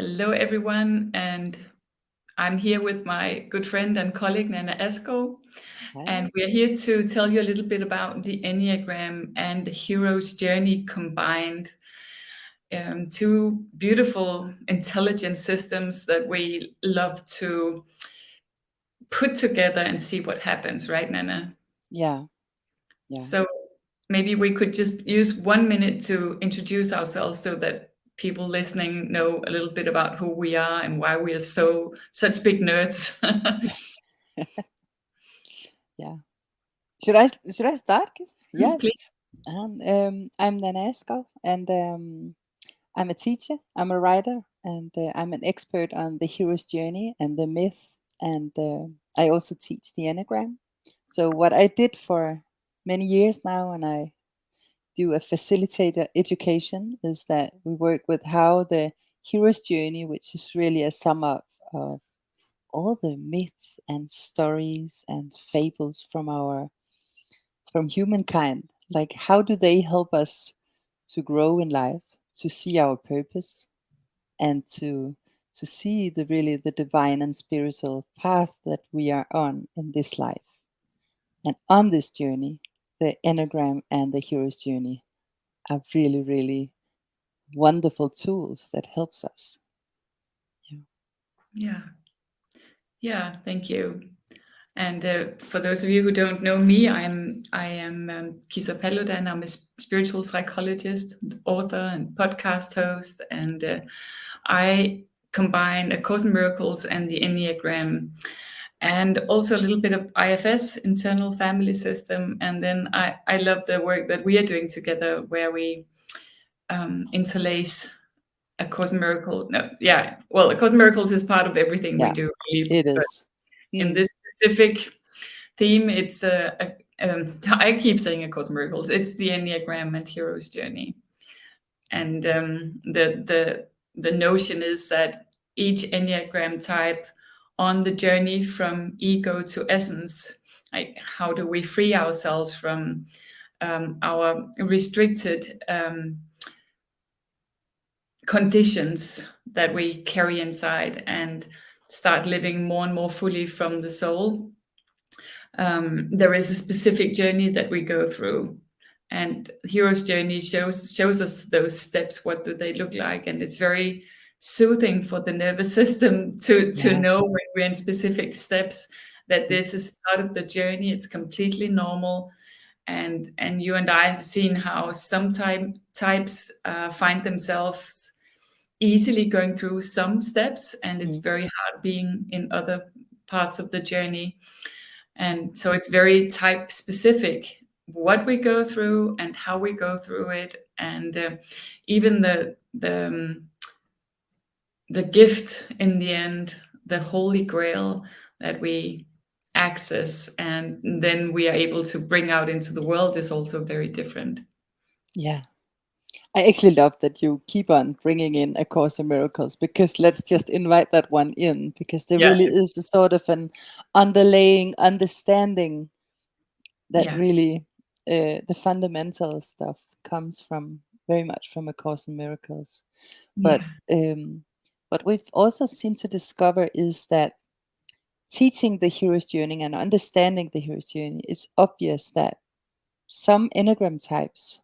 Hello, everyone, and I'm here with my good friend and colleague, Nana Askov, and Hi. we're here to tell you a little bit about the Enneagram and the Hero's Journey combined. Two beautiful intelligence systems that we love to put together and see what happens, right, Nana? Yeah, yeah. So maybe we could just use 1 minute to introduce ourselves so that people listening know a little bit about who we are and why we are such big nerds. Yeah. Should I start, Kis? Yes. Please. I'm Nana Askov, and I'm a teacher. I'm a writer, and I'm an expert on the hero's journey and the myth. And I also teach the Enneagram. So what I did for many years now, and I do a facilitator education, is that we work with how the hero's journey, which is really a sum up of all the myths and stories and fables from humankind, like how do they help us to grow in life, to see our purpose, and to see the divine and spiritual path that we are on in this life. And on this journey, the Enneagram and the hero's journey are really wonderful tools that helps us. Yeah. Yeah. Yeah. Thank you. And for those of you who don't know me, I am Kisa Paludan. I'm a spiritual psychologist, author, and podcast host, and I combine A Course in Miracles and the Enneagram, and also a little bit of IFS, internal family system. And then I love the work that we are doing together, where we interlace A Course in Miracles. No, yeah, well, A Course in Miracles is part of everything we Yeah, do, really, it but is. in Mm. this specific theme, it's I keep saying A Course in Miracles. It's the Enneagram and Hero's Journey, and the notion is that each Enneagram type on the journey from ego to essence, like how do we free ourselves from our restricted conditions that we carry inside and start living more and more fully from the soul. There is a specific journey that we go through, and Hero's Journey shows us those steps. What do they look like? And it's very soothing for the nervous system to Yeah. know when we're in specific steps that this is part of the journey. It's completely normal. And you and I have seen how some types find themselves easily going through some steps, and it's Mm. very hard being in other parts of the journey. And so it's very type specific what we go through and how we go through it, and even the gift in the end, the holy grail that we access and then we are able to bring out into the world is also very different. Yeah. I actually love that you keep on bringing in A Course in Miracles, because let's just invite that one in, because there Yeah, really is a sort of an underlaying understanding that yeah, really the fundamental stuff comes from very much from A Course in Miracles. yeah, But what we've also seemed to discover is that teaching the hero's journey and understanding the hero's journey, it's obvious that some Enneagram types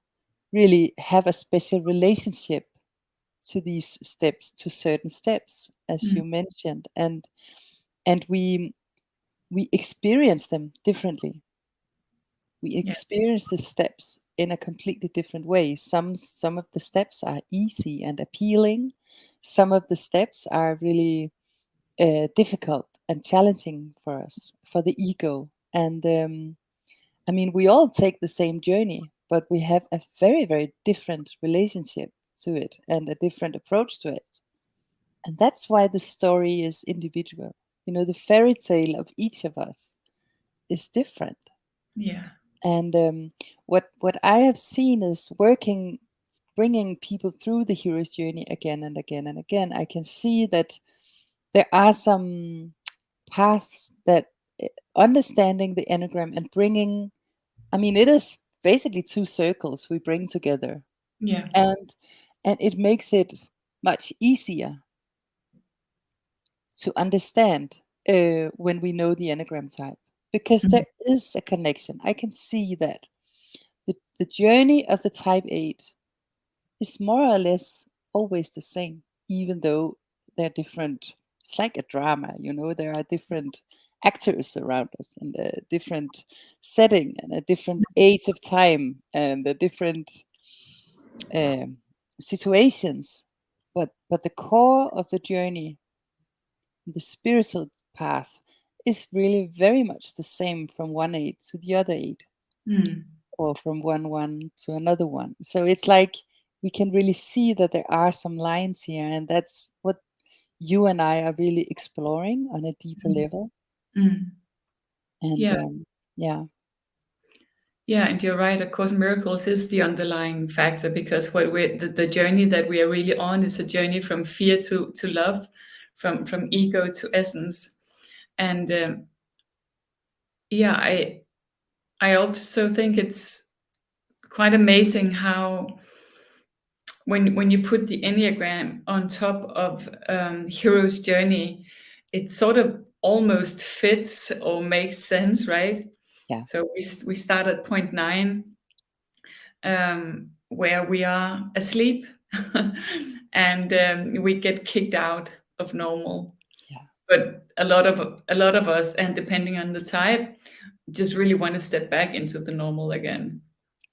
really have a special relationship to these steps, to certain steps, as mm, you mentioned, and we experience them differently. We yeah, experience the steps in a completely different way. Some of the steps are easy and appealing. Some of the steps are really difficult and challenging for us, for the ego. And I mean, we all take the same journey, but we have a very different relationship to it and a different approach to it. And that's why the story is individual. You know, the fairy tale of each of us is different. yeah, And what I have seen is working, bringing people through the hero's journey again and again and again. I can see that there are some paths that understanding the enneagram and bringing, I mean, it is basically two circles we bring together, yeah, and it makes it much easier to understand when we know the Enneagram type, because Mm. there is a connection. I can see that the journey of the type 8 is more or less always the same, even though they're different. It's like a drama, there are different actors around us in a different setting and a different age of time and a different um, situations. But the core of the journey, the spiritual path, is really very much the same from one 8 to the other 8, Mm. or from one to another one. So it's like we can really see that there are some lines here, and that's what you and I are really exploring on a deeper Mm. level. Mm. And Yeah. yeah, Yeah, and you're right. A Course in Miracles is the underlying factor, because what the journey that we are really on is a journey from fear to love, from ego to essence. And yeah, I also think it's quite amazing how when you put the Enneagram on top of Hero's Journey, it sort of almost fits or makes sense, right? yeah, So we start at point 9, where we are asleep, and we get kicked out of normal. yeah, But a lot of us, and depending on the type, just really want to step back into the normal again.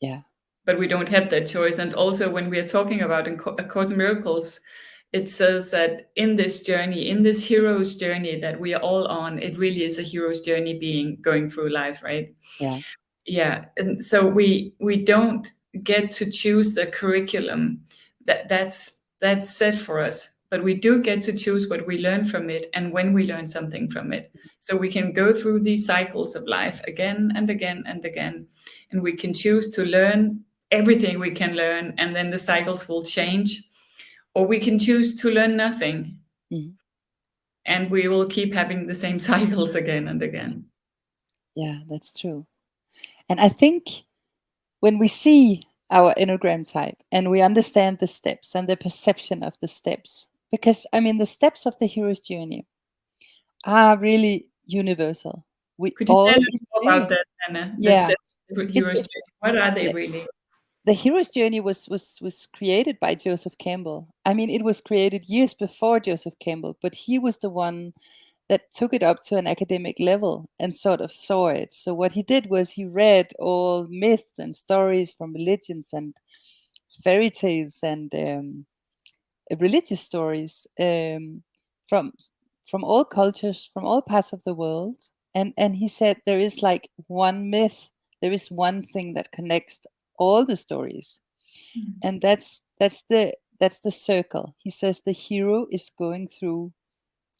yeah, But we don't have that choice. And also, when we are talking about A Course in Miracles, it says that in this journey, in this hero's journey that we are all on, it really is a hero's journey going through life, right? yeah, Yeah, and so we don't get to choose the curriculum that's set for us, but we do get to choose what we learn from it and when we learn something from it. So we can go through these cycles of life again and again and again, and we can choose to learn everything we can learn, and then the cycles will change, or we can choose to learn nothing, mhm, and we will keep having the same cycles again and again. yeah, that's true. And I think when we see our Enneagram type and we understand the steps and the perception of the steps, because I mean, the steps of the hero's journey are really universal. We Could you say a all little more about experience. that, Anna? The Yeah, steps to hero's it's journey. What are they the, really? the hero's journey was created by Joseph Campbell. I mean, it was created years before Joseph Campbell, but he was the one that took it up to an academic level and sort of saw it. So what he did was he read all myths and stories from religions and fairy tales and religious stories from from all cultures, from all parts of the world. And he said there is like one myth, there is one thing that connects all the stories, Mm. and that's the circle. He says the hero is going through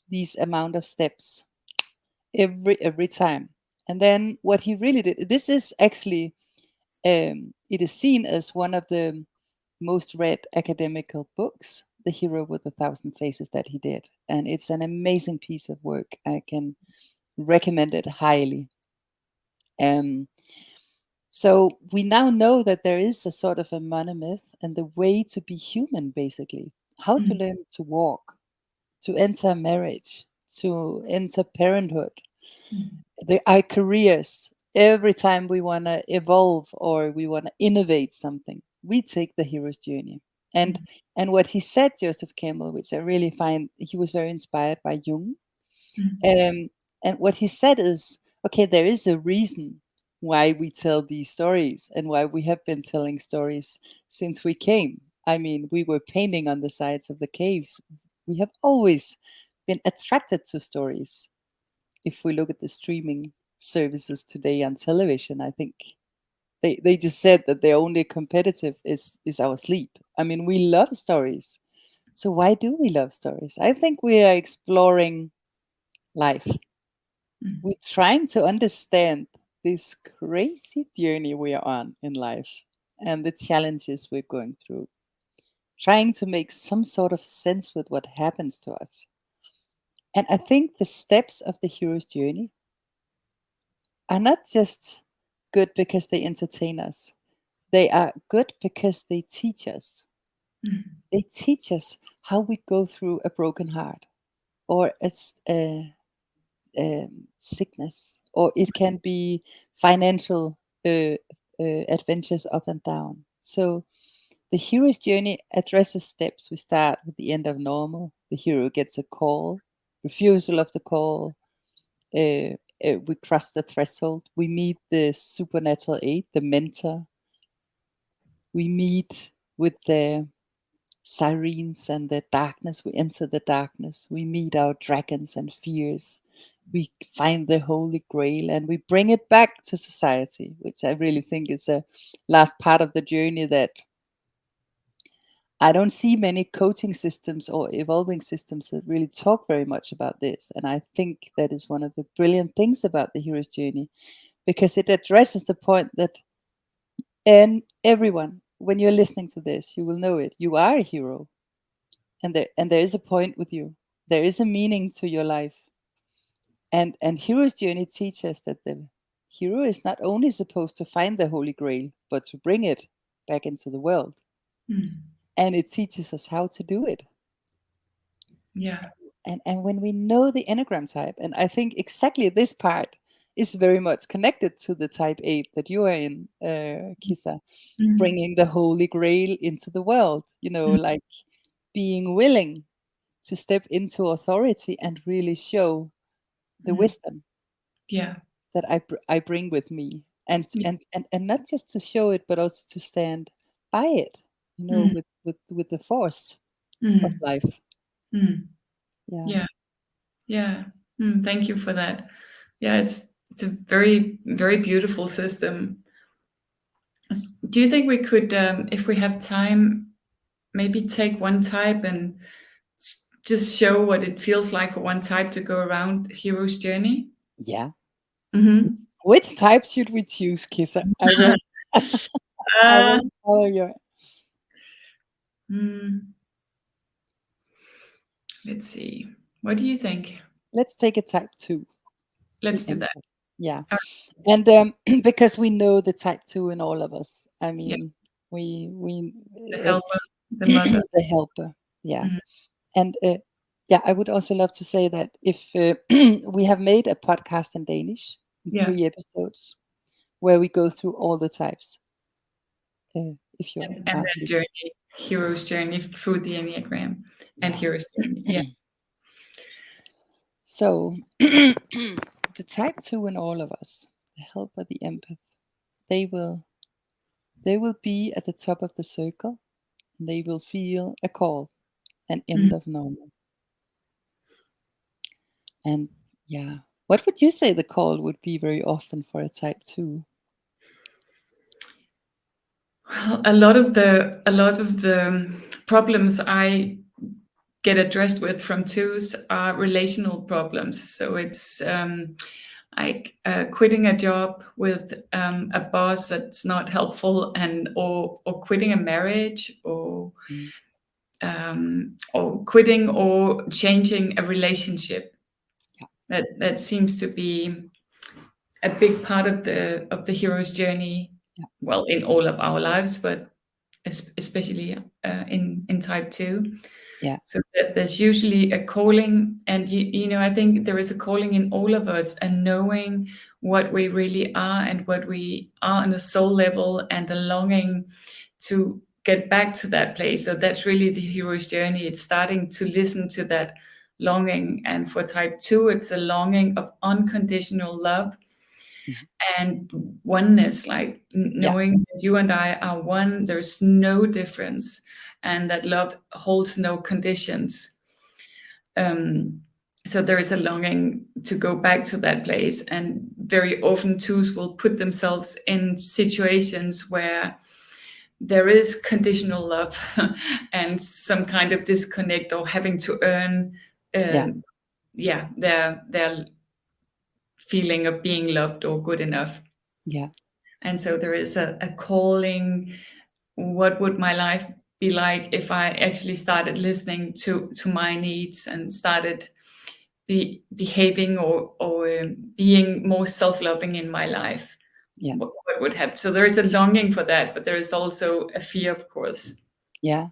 these amount of steps every time. And then what he really did, this is actually it is seen as one of the most read academical books, The Hero with a Thousand Faces, that he did. And it's an amazing piece of work. I can recommend it highly. Um, so we now know that there is a sort of a monomyth and the way to be human, basically, how to Mm. learn to walk, to enter marriage, to enter parenthood, Mm. our careers. Every time we want to evolve or we want to innovate something, we take the hero's journey. And Mm. and what he said, Joseph Campbell, which I really find, he was very inspired by Jung. Mm. Um, and what he said is, okay, there is a reason why we tell these stories and why we have been telling stories since we came. I mean, we were painting on the sides of the caves. We have always been attracted to stories. If we look at the streaming services today on television, I think they just said that the only competitive is our sleep. I mean, we love stories. So why do we love stories? I think we are exploring life. Mm. We're trying to understand this crazy journey we are on in life and the challenges we're going through, trying to make some sort of sense with what happens to us. And I think the steps of the hero's journey are not just good because they entertain us. They are good because they teach us. Mm. They teach us how we go through a broken heart. or it's sickness, or it can be financial adventures up and down. So the hero's journey addresses steps. We start with the end of normal. The hero gets a call, refusal of the call. We cross the threshold. We meet the supernatural aid, the mentor. We meet with the sirens and the darkness. We enter the darkness. We meet our dragons and fears. We find the Holy Grail and we bring it back to society, which I really think is a last part of the journey that I don't see many coaching systems or evolving systems that really talk very much about this. And I think that is one of the brilliant things about the hero's journey, because it addresses the point that, and everyone, when you're listening to this, you will know it. You are a hero, and there is a point with you. There is a meaning to your life. And hero's journey teaches that the hero is not only supposed to find the Holy Grail, but to bring it back into the world. And it teaches us how to do it. Yeah. And when we know the Enneagram type, and I think exactly this part is very much connected to the type 8 that you are in, Kisa, bringing the Holy Grail into the world, like being willing to step into authority and really show the wisdom Yeah. that I bring with me, and not just to show it, but also to stand by it, with the force of life. Yeah. Yeah. Thank you for that. Yeah, it's a very, very beautiful system. Do you think we could, if we have time, maybe take one type and just show what it feels like for one type to go around hero's journey? Yeah. Mm-hmm. Which type should we choose, Kisa? I will I will follow your. Let's see. What do you think? Let's take a type 2. Let's The do that. empath. Yeah. Uh, And because we know the type 2 in all of us. I Yeah, mean, we the helper, the mother. the helper. Yeah. Mhm. And yeah, I would also love to say that if we have made a podcast in Danish in Yeah, 3 episodes where we go through all the types. If you and are then journey, hero's journey through the Enneagram and yeah. hero's journey. Yeah. So the type 2 in all of us, the helper, the empath, they will be at the top of the circle, and they will feel a call, an end of normal. And yeah, what would you say the call would be very often for a type 2? Well, a lot of the problems I get addressed with from twos are relational problems. So it's like quitting a job with a boss that's not helpful, and or quitting a marriage, or quitting or changing a relationship. Yeah. That seems to be a big part of the hero's journey. Yeah. Well, in all of our lives, but especially in type 2. Yeah. So there's usually a calling, and I think there is a calling in all of us, and knowing what we really are and what we are on the soul level, and a longing to get back to that place. So that's really the hero's journey. It's starting to listen to that longing. And for type 2, it's a longing of unconditional love and oneness, like Yeah. knowing that you and I are one, there's no difference, and that love holds no conditions. So there is a longing to go back to that place, and very often twos will put themselves in situations where there is conditional love and some kind of disconnect, or having to earn Yeah. their feeling of being loved or good enough. Yeah. And so there is a calling. What would my life be like if I actually started listening to my needs, and started behaving, or being more self-loving in my life? Yeah. What would happen? So there is a longing for that, but there is also a fear, of course. Yeah.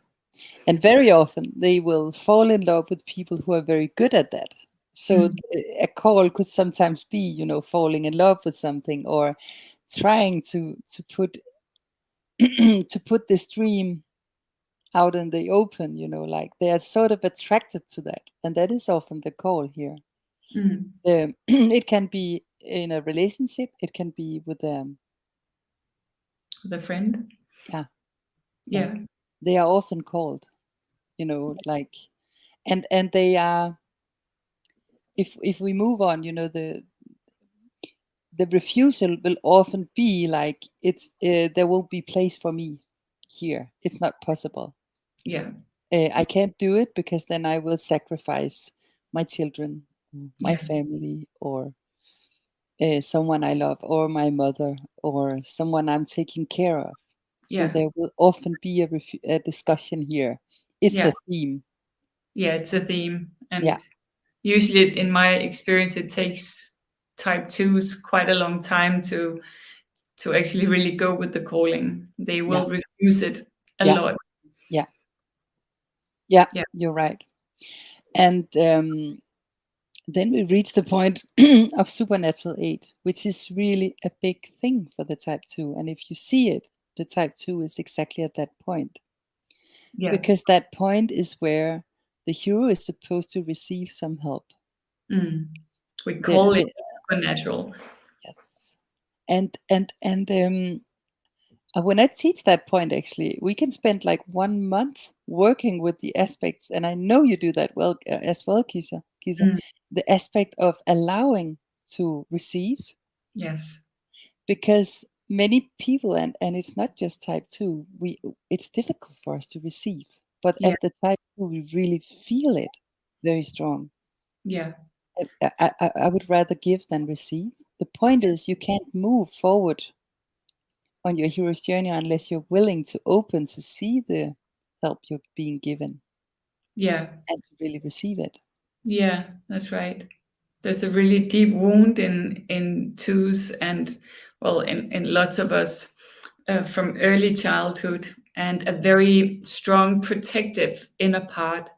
And very often they will fall in love with people who are very good at that. So Mm. a call could sometimes be, falling in love with something, or trying to put to put this dream out in the open, like they are sort of attracted to that. And that is often the call here. Mm. It can be in a relationship, it can be with With a friend. yeah, Yeah. like they are often called, like, and they are, if we move on, the refusal will often be like, it's there won't be place for me here, it's not possible. Yeah. I can't do it because then I will sacrifice my children, my Yeah. family, or someone I love, or my mother, or someone I'm taking care of. So Yeah. there will often be a discussion here. It's Yeah. a theme. Yeah. It's a theme. Yeah, And usually, in my experience, it takes type twos quite a long time to actually really go with the calling. They yeah, will refuse it a yeah, lot. yeah, yeah. Yeah. You're right. And then we reach the point of supernatural aid, which is really a big thing for the type 2. And if you see it, the type 2 is exactly at that point, Yeah. because that point is where the hero is supposed to receive some help. Mm. We The, call it the, supernatural. yes. When I teach that point, actually, we can spend like 1 month working with the aspects, and I know you do that well as well, Kisa. Kisa, Mm. the aspect of allowing to receive, Yes. because many people, and it's not just type 2, it's difficult for us to receive, but Yeah. at the type 2 we really feel it very strong. Yeah. I would rather give than receive. The point is, you can't move forward on your hero's journey unless you're willing to open to see the help you're being given Yeah. and to really receive it. Yeah. That's right. There's a really deep wound in twos, and well, in lots of us from early childhood, and a very strong protective inner part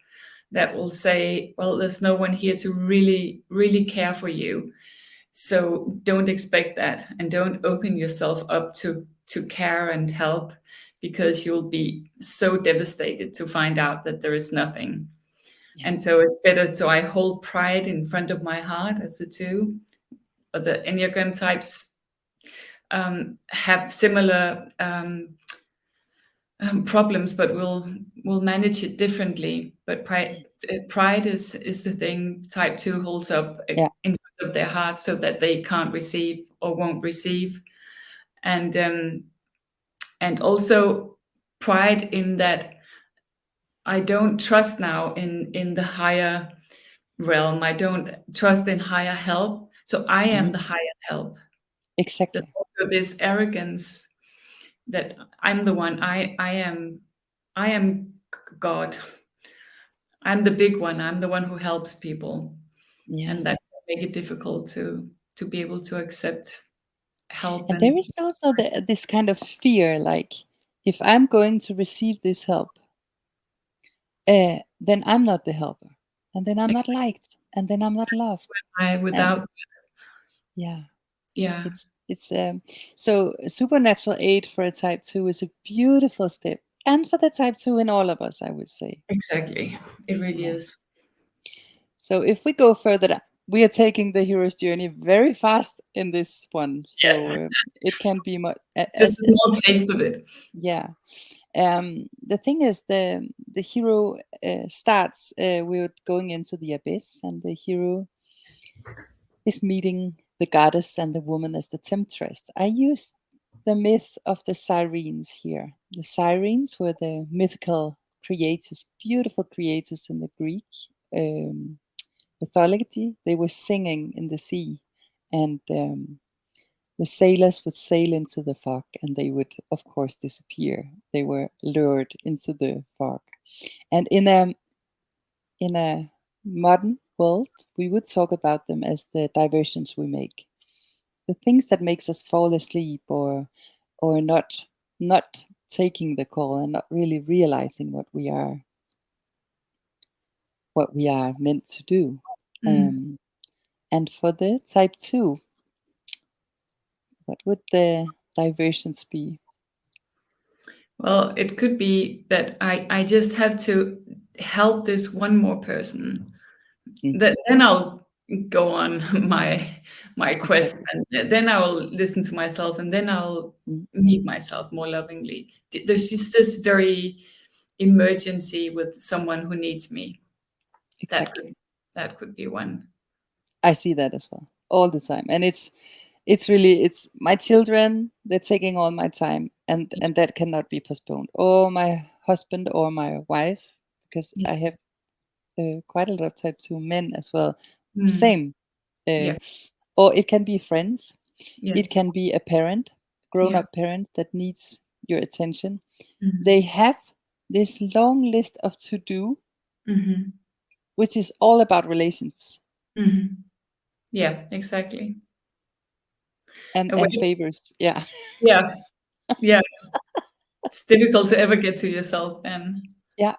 that will say, well, there's no one here to really really care for you, so don't expect that, and don't open yourself up to care and help, because you'll be so devastated to find out that there is nothing. Yeah. And so it's better, so I hold pride in front of my heart as a two. But the Enneagram types have similar problems, but we'll manage it differently. But pride is the thing type 2 holds up Yeah. in front of their heart, so that they can't receive or won't receive. And also pride in that I don't trust now in the higher realm. I don't trust in higher help, so I am Mhm. the higher help. There's Exactly. also this arrogance that I'm the one. I am God. I'm the big one. I'm the one who helps people, Yeah. and that can make it difficult to be able to accept help. And there And is also this kind of fear, like, if I'm going to receive this help, then I'm not the helper, and then I'm not exactly, liked, and then I'm not loved. And without, yeah, yeah, it's so supernatural aid for a type 2 is a beautiful step, and for the type 2 in all of us, I would say. exactly, it really Yeah. is. So if we go further down, we are taking the hero's journey very fast in this one. So Yes, it can be much it's just a small taste of it. yeah. The thing is, the hero starts. We're going into the abyss, and the hero is meeting the goddess and the woman as the temptress. I use the myth of the sirens here. The sirens were the mythical creators, beautiful creators in the Greek um, mythology. They were singing in the sea, and the sailors would sail into the fog, and they would, of course, disappear. They were lured into the fog. And in a modern world, we would talk about them as the diversions we make, the things that makes us fall asleep, or not taking the call and not really realizing what we are meant to do. Mm. And for the type 2, what would the diversions be? Well, it could be that I just have to help this one more person. Mm, Then I'll go on my quest, exactly. and then I will listen to myself, and then I'll Mm, meet myself more lovingly. There's just this very emergency with someone who needs me. That exactly. could that could be one. I see that as well all the time, and it's really, it's my children. They're taking all my time, and that cannot be postponed. Or my husband or my wife, because Yeah. I have quite a lot of type 2 men as well. Mm. Same. Uh, Yes. or it can be friends. It Yes. can be a parent, Yeah. grown-up parent that needs your attention. They Mhm. have this long list of to do, Mhm. which is all about relations Mhm. Yeah, exactly. And and when favors. Yeah. yeah, yeah, it's difficult to ever get to yourself. And Yeah.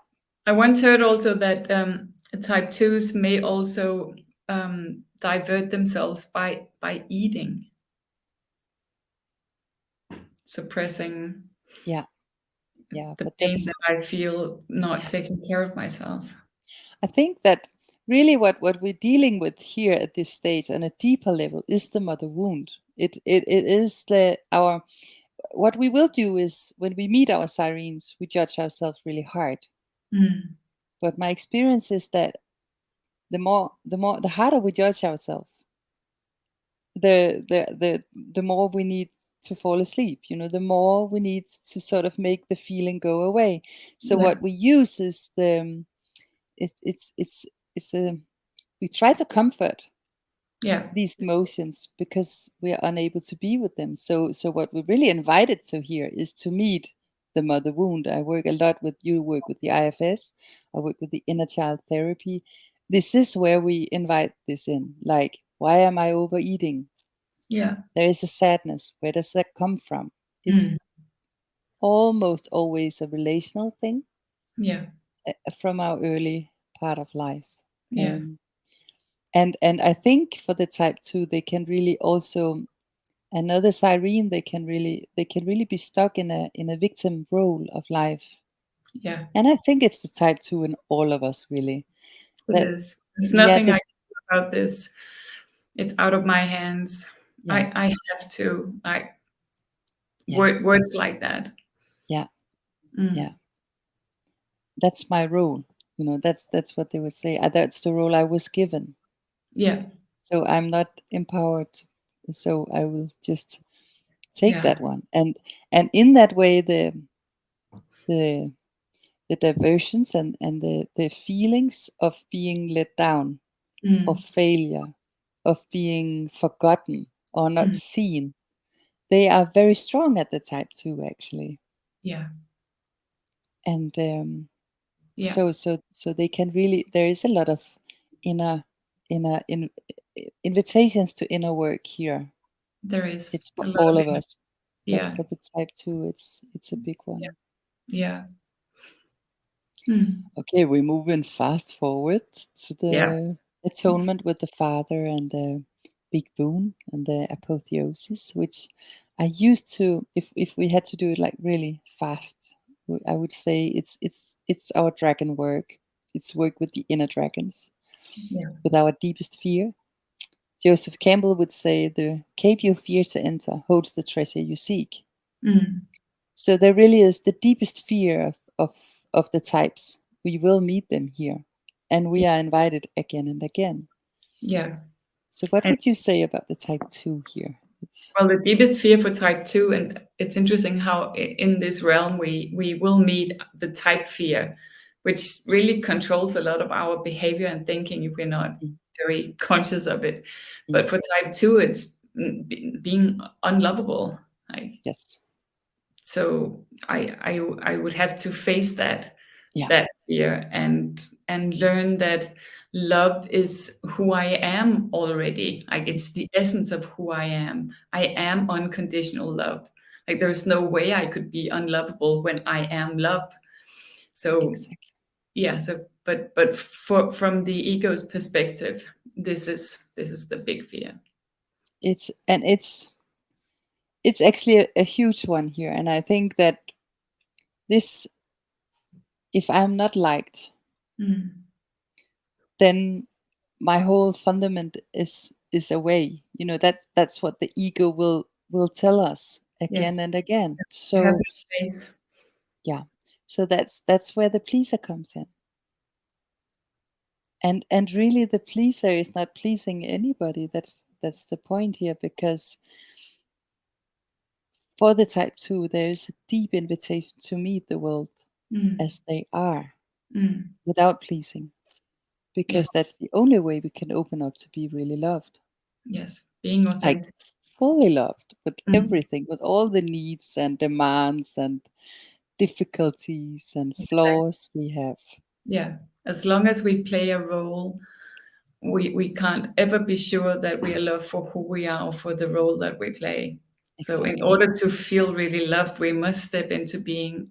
I once heard also that type twos may also divert themselves by eating, suppressing Yeah. Yeah. the But pain that's, that I feel not yeah. taking care of myself. I think that really what we're dealing with here at this stage on a deeper level is the mother wound. It is the our what we will do is when we meet our sirens, we judge ourselves really hard. Mm. But my experience is that the harder we judge ourselves, the more we need to fall asleep. The more we need to sort of make the feeling go away. So Yeah, what we use is it's we try to comfort yeah, these emotions because we are unable to be with them. So what we're really invited to here is to meet the mother wound. I work a lot with, you work with the IFS, I work with the inner child therapy. This is where we invite this in. Like, why am I overeating? yeah, There is a sadness. Where does that come from? It's mm. almost always a relational thing, Yeah, from our early part of life. yeah, Um, and I think for the type 2, they can really also, another siren, they can really be stuck in a victim role of life. yeah. And I think it's the type 2 in all of us, really. It That, is. There's yeah, nothing I this, can do about this. It's out of my hands. yeah, I have to like yeah, words like that. yeah, yeah. Mm. That's my role. That's what they would say. That's the role I was given. Yeah, So I'm not empowered. So I will just take yeah, that one. And in that way, the the diversions and the feelings of being let down, of mm. failure, of being forgotten or not Mm. seen, they are very strong at the type 2, actually. Yeah, And yeah. so they can really, there is a lot of inner inner invitations to inner work here. There is It's for a lot all of of it. us, but Yeah, for the type 2, it's a big yeah, one. yeah. Mm. Okay, we're moving fast forward to Yeah. the atonement with the father and the big boon and the apotheosis, which I used to, if we had to do it like really fast, I would say it's our dragon work. It's work with the inner dragons, Yeah. with our deepest fear. Joseph Campbell would say, "The cave you fear to enter holds the treasure you seek." Mm. So there really is the deepest fear of the types. We will meet them here, and we Yeah. are invited again and again. Yeah. So what And would you say about the type 2 here? It's, well, the deepest fear for type two, and it's interesting how in this realm we will meet the type fear, which really controls a lot of our behavior and thinking if we're not mm, very conscious of it. mm, But for type two, it's being unlovable. Like, yes, so I would have to face yeah, that fear and learn that love is who I am already. Like, it's the essence of who I am. I am unconditional love. Like there's no way I could be unlovable when I am love. So Exactly. yeah, so but from the ego's perspective, this is the big fear. It's actually a huge one here, and I think that this, if I'm not liked, Mm. then my whole fundament is away. That's what the ego will tell us Yes, again and again. you have So no space. yeah, so that's where the pleaser comes in. And really, the pleaser is not pleasing anybody. That's the point here, because for the type 2, there is a deep invitation to meet the world Mm. as they are, Mm. without pleasing, Yes, because that's the only way we can open up to be really loved, yes, being like authentic. fully loved, with Mm. everything, with all the needs and demands and difficulties and Exactly. flaws we have. Yeah, as long as we play a role, we can't ever be sure that we are loved for who we are or for the role that we play. So in Exactly. order to feel really loved, we must step into being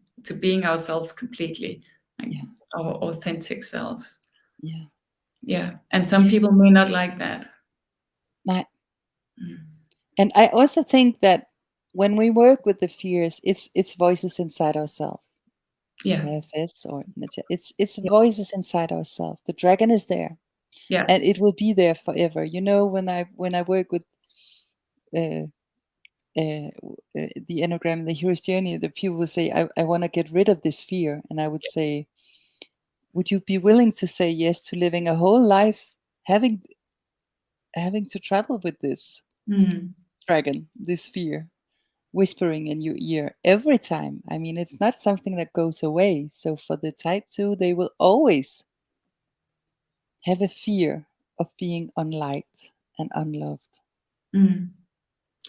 ourselves completely, like Yeah. our authentic selves. Yeah. Yeah, and some people may not like that. Ni- Mm. And I also think that when we work with the fears, it's voices inside ourselves. Yeah, FS or it's voices inside ourselves. The dragon is there, yeah, and it will be there forever. When I work with uh, the Enneagram, the Hero's Journey, the people will say, I want to get rid of this fear. And I would say, would you be willing to say yes to living a whole life having to travel with this mm. dragon, this fear, whispering in your ear every time? I mean, it's not something that goes away. So for the type 2, they will always have a fear of being unliked and unloved. Mm.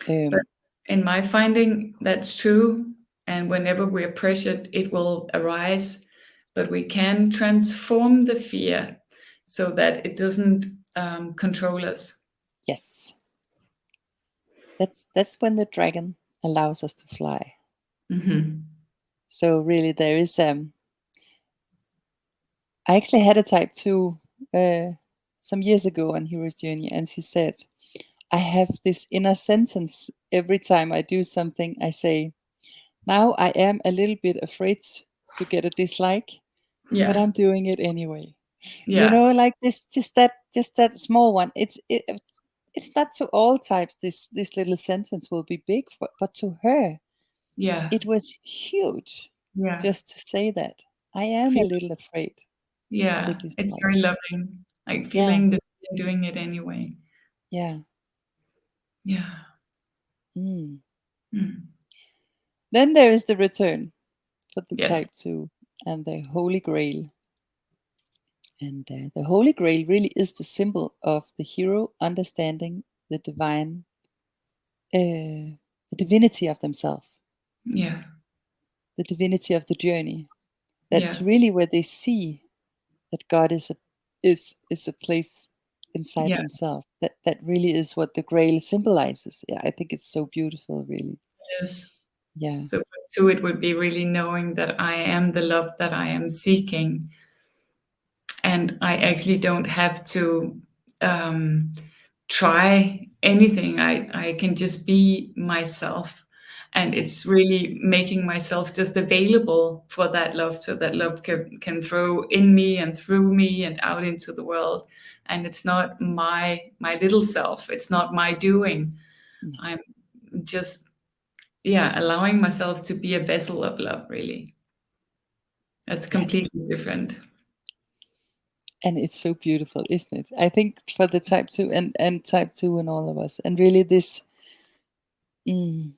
But Um, in my finding, that's true. And whenever we're pressured, it will arise. But we can transform the fear so that it doesn't control us. yes, that's when the dragon allows us to fly. Hmm. So really, there is I actually had a type 2 some years ago on Hero's Journey, and she said, I have this inner sentence every time I do something. I say, now I am a little bit afraid to get a dislike, but Yeah, I'm doing it anyway. yeah, Like this, just that small one. It's not to all types. This little sentence will be big, but to her, yeah, it was huge. yeah. Just to say that I am a Feel, little afraid of the yeah, it's very dislike. loving. Like Yeah, feeling the fear and doing it anyway. yeah. Yeah. Mm. Mm. Then there is the return for the Yes. type 2 and the Holy Grail. And the Holy Grail really is the symbol of the hero understanding the the divinity of themselves, Yeah. the divinity of the journey. That's Yeah. really where they see that God is a place inside Yeah. themselves. That really is what the Grail symbolizes. Yeah, I think it's so beautiful, really. It is. Yeah. So for two, it would be really knowing that I am the love that I am seeking, and I actually don't have to um, try anything. I can just be myself. And it's really making myself just available for that love so that love can flow in me and through me and out into the world. And it's not my little self. It's not my doing. No. I'm just, yeah, allowing myself to be a vessel of love, really. That's Yes. completely different. And it's so beautiful, isn't it? I think for the type 2 and type 2 and all of us, and really this mm,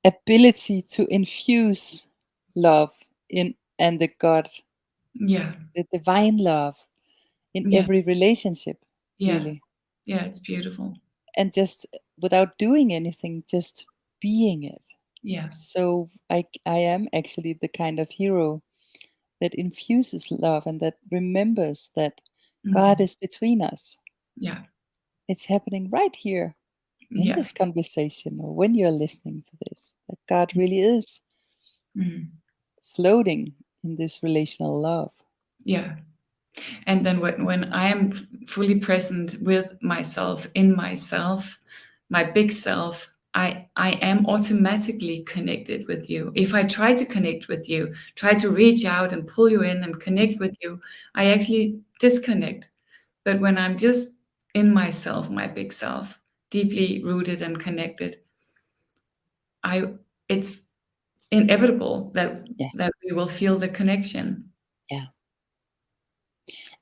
ability to infuse love in, and the God, Yeah. the divine love in Yeah. every relationship, Yeah. really. Yeah. It's beautiful. And just without doing anything, just being it. Yeah. So I am actually the kind of hero that infuses love and that remembers that God Mm. is between us. Yeah. It's happening right here. in Yeah. this conversation, or when you're listening to this, that God really is Mm. floating in this relational love. Yeah. And then when I am fully present with myself, in myself, my big self, I am automatically connected with you. If I try to connect with you, try to reach out and pull you in and connect with you, I actually disconnect. But when I'm just in myself, my big self, deeply rooted and connected, I it's inevitable that Yeah, we will feel the connection. yeah.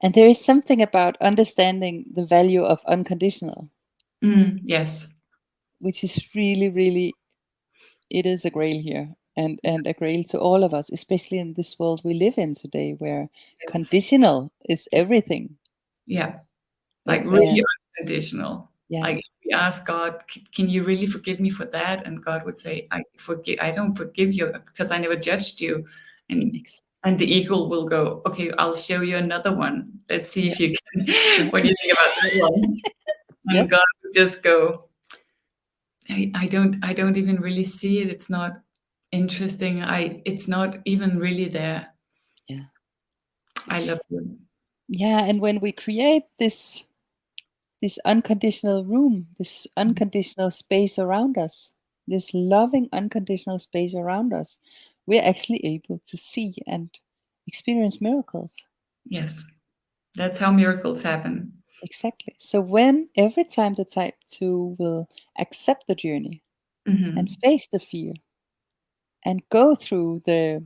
And there is something about understanding the value of unconditional, Yes. which is really, really, it is a grail here, and a grail to all of us, especially in this world we live in today, where Yes. conditional is everything. Yeah. Like Where, really unconditional. yeah, Like if we ask God, Can you really forgive me for that?" And God would say, I don't forgive you because I never judged you." And ex- the eagle will go, "Okay, I'll show you another one. Let's see yeah, if you can yeah, what do you think about that one?" yeah, And God would just go, I don't even really see it. It's not interesting. It's not even really there. yeah, I love you." yeah. And when we create this unconditional room, this unconditional space around us, this loving unconditional space around us, we're actually able to see and experience miracles. Yes. That's how miracles happen. Exactly. So when every time the type 2 will accept the journey and Mhm. face the fear and go through the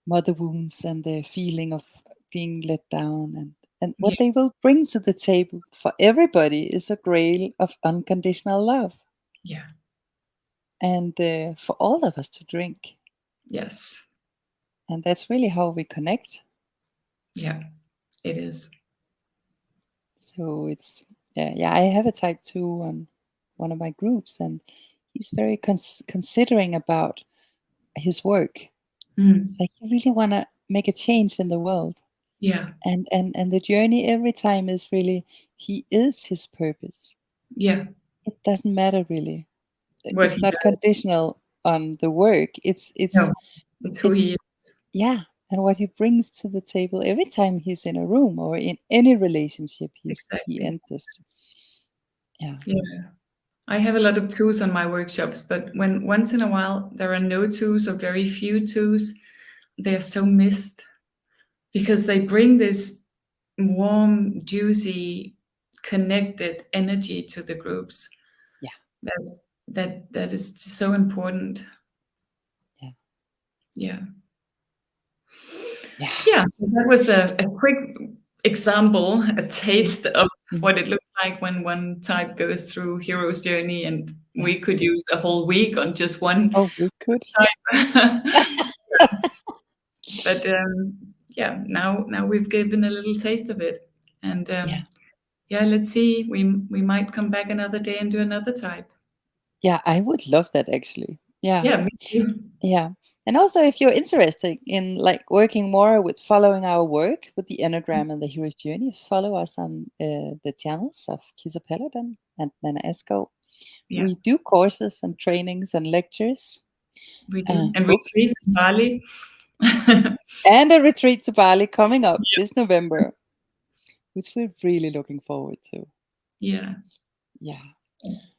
mother wounds and the feeling of being let down, and Yeah. what they will bring to the table for everybody is a grail of unconditional love, Yeah. and for all of us to drink. Yes. And that's really how we connect. Yeah. It is. So it's, yeah, I have a type 2 on one of my groups, and he's very considering about his work. Mm. Like, you really want to make a change in the world, Yeah. and the journey every time is really, he is his purpose. Yeah. It doesn't matter really. What It's he not does. conditional on the work. No, it's who It's he is. Yeah, and what he brings to the table every time he's in a room or in any relationship he Exactly. enters. Yeah, Yeah. I have a lot of twos on my workshops, but when once in a while there are no twos or very few twos, they're so missed because they bring this warm, juicy, connected energy to the groups yeah, that that is so important. yeah, Yeah. yeah, Yeah, so that was a quick example, a mm, taste of mm, what it looks like when one type goes through Hero's Journey, and yeah. we could use a whole week on just one Oh, we could. type. But, yeah, now we've given a little taste of it, and, Yeah, yeah, let's see, we might come back another day and do another type. yeah, I would love that actually. Yeah, Yeah, me too. yeah. And also, if you're interested in like working more with following our work with the Enneagram and the Hero's Journey, follow us on the channels of Kisa Paludan and Nana Esko. Yeah, We do courses and trainings and lectures, we do, and books, retreats in Bali. and a retreat to Bali coming up this November, which we're really looking forward to. Yeah, Yeah.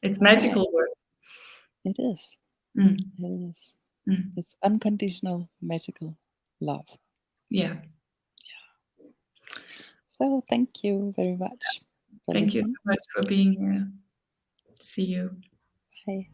it's So magical work. it is. Mm, It is. mm, It's unconditional, magical love. yeah. So thank you very much for Thank you so listening. much for being here. See you. Bye.